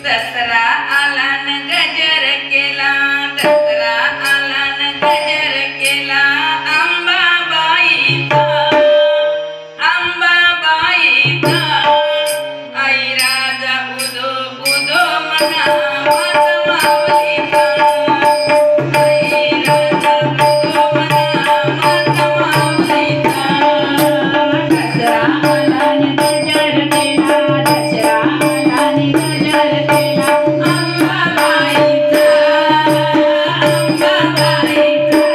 दसरा आला न गजर केला, दसरा आला न गजर केला, अंबाबाईचा, अंबाबाईचा. आई राजा उदो उदो म्हणा मात माऊलीचा, आई राजा उदो म्हणा मात माऊलीचा. दसरा आला न गजर केला, दसरा आला न गजर केला, अंबाबाईचा, अंबाबाईचा.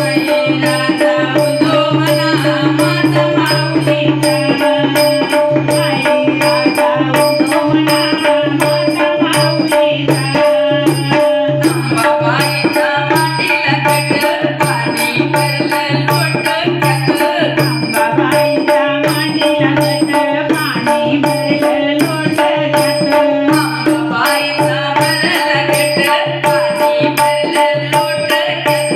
आई राजा उदो म्हणा मात माऊलीचा, आई राजा उदो म्हणा मात माऊलीचा. अंबाबाईचा माटीला कट पाणी भरलं लोटक्यात, अंबाबाईचा माटीला कट पाणी भरलं लोटक्यात, अंबाबाईचा भरलं कट पाणी भरलं लोटक्यात,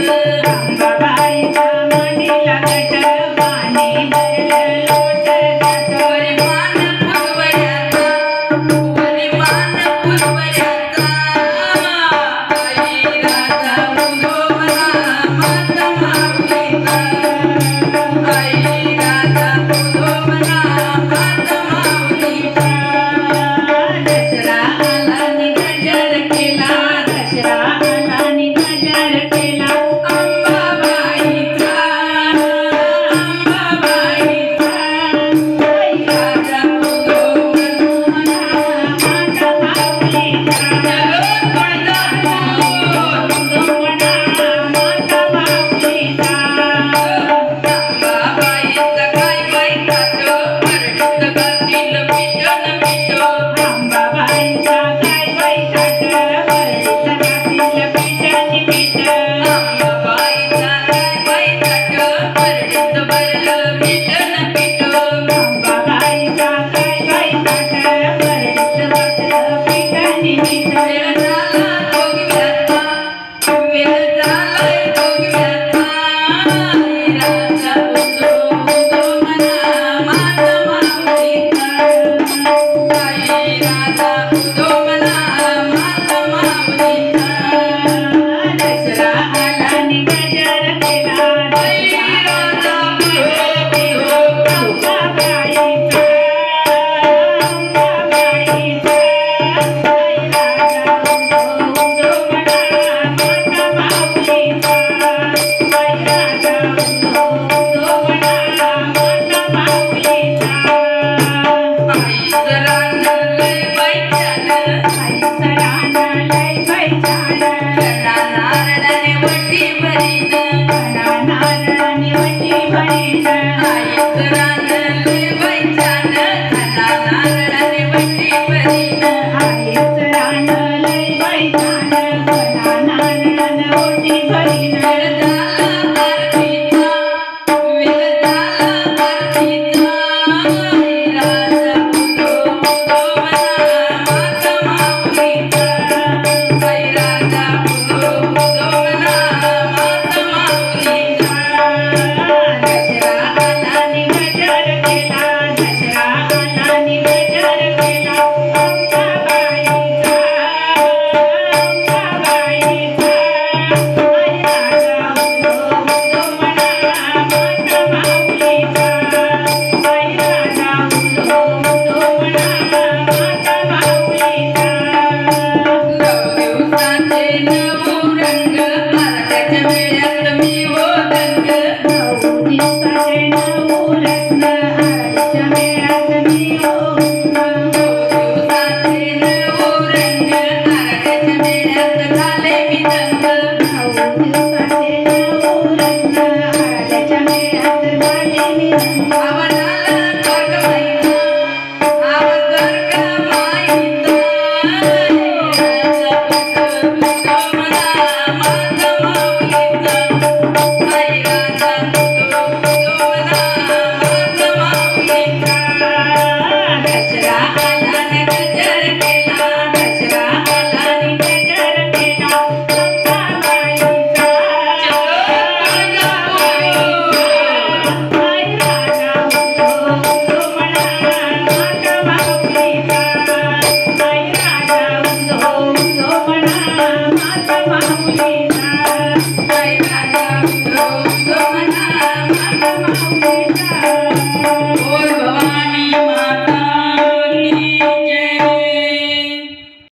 अंबाबाईचा माटीला कट पाणी भरलं लोटक्यात. वरिमान पुरवऱ्याचा, वरिमान पुरवऱ्याचा, आई राजा उदो म्हणा मात माऊलीचा, आई राजा उदो म्हणा मात माऊलीचा. दसरा आला न गजर केला, दसरा आला न गजर केला, अंबाबाईचा, अंबाबाईचा. आई राजा उदो म्हणा मात माऊलीचा, जगत पडदा उदो म्हणा मात माऊलीचा. अंबाबाईचा काय बाई काटो, परडीत गातील पिटन पिटो, अंबाबाईचा काय बाई काटो, परडीत गातील पिटन पिटो, अंबाबाईचा काय बाई काटो, परडीत भरलं पिटन पिटो, अंबाबाईचा काय बाई काटो, परडीत भरलं पिटन पिटो. वेळ झाला भोगव्याचा, वेळ झालाय भोगव्याचा, आई राजा उदो उदो म्हणा मात माऊलीचा, आई राजा उदो म्हणा मात माऊलीचा. दसरा आला न गजर केला, आई राजा उदो उदो अंबाबाईचा, अंबाबाईचा. आई राजा उदो उदो म्हणा मात माऊलीचा, आई राजा उदो उदो म्हणा मात माऊलीचा. आईचं रान लय बाई छान, माझा माऊलीला. जय राजा उदो उदो म्हणा माझा माझा माऊलीला.